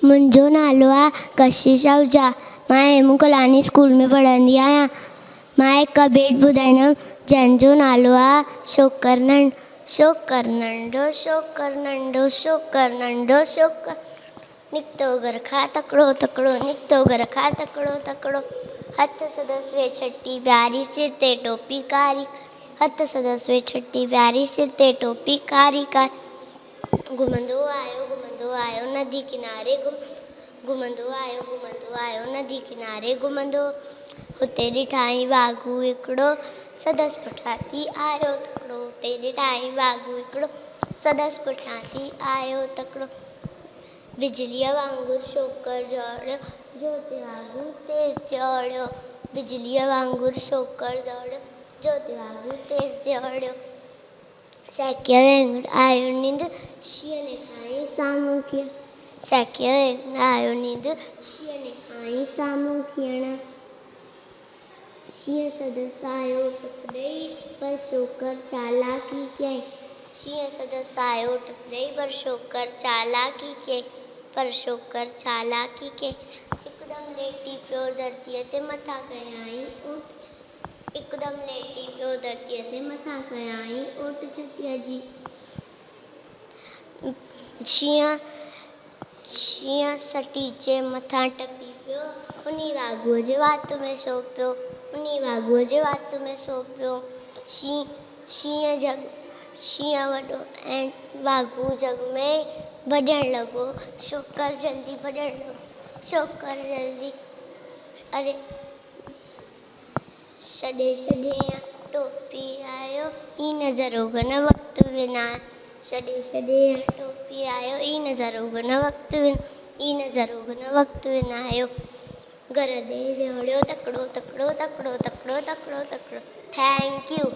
मुंहिंजो नालो आहे कशिश आहूजा। मां हेमू कलानी स्कूल में पढ़ंदी आहियां। मां हिकु बेट ॿुधाईंदमि जंहिंजो नालो आहे शोकर नंढो शोकर नंढो शोकर नंढो शोकर निकितो घर खां तकिड़ो तकिड़ो निकितो घर खां तकिड़ो तकिड़ो हथ संदसि वे छटी प्यारी सिर ते टोपी कारी हथ संदसि वे छटी प्यारी सिर ते टोपी कारी कारी घुमंदो आयो नदी किनारे घुमंदो आयो नदी किनारे घुमंदो हुते ॾिठाई वाघू हिकिड़ो संदसि पुठियां थी आयो तकिड़ो हुते ॾिठाई वाघू हिकिड़ो संदसि पुठियां थी आयो तकिड़ो बिजलीअ वांगुरु शोकर दौड़ियो जोति वांगुरु तेज़ दौड़ियो बिजलीअ वांगुरु शोकर दौड़ियो जोति वांगुरु तेज़ दौड़ियो सैकिया वेंगुरु आयो नींद शींहं ने खाई साम्हूं कीअं सैकिया वेंगुरु आयो नींद शींहं ने खाई साम्हूं कीअं शींहं संदसि आयो टुप ॾेई पर शोकर चालाकी कयईं शींहं संदसि आयो टुप ॾेई पर शोकर चालाकी कयईं पर शोकर चालाकी कयईं हिकदमि लेटी पियो धरतीअ ते मथां कयाईं हिकदमि लेटी पियो धरतीअ ते मथां कयाईं ओट छटीअ जी शींहं सटीचे मथां टपी पियो उन्ही वाघूअ जे वात में सो पियो शींहं वॾो ऐं वाघू जग में भॼणु लॻो शोकर जल्दी भॼणु लॻो शोकर जल्दी अरे छॾे टोपी आयो ई नज़रो घन वक़्तु विञायो छॾे टोपी आयो ई नज़रो घन वक़्तु विञायो घर ॾे दौड़ियो तकिड़ो थैंक यू।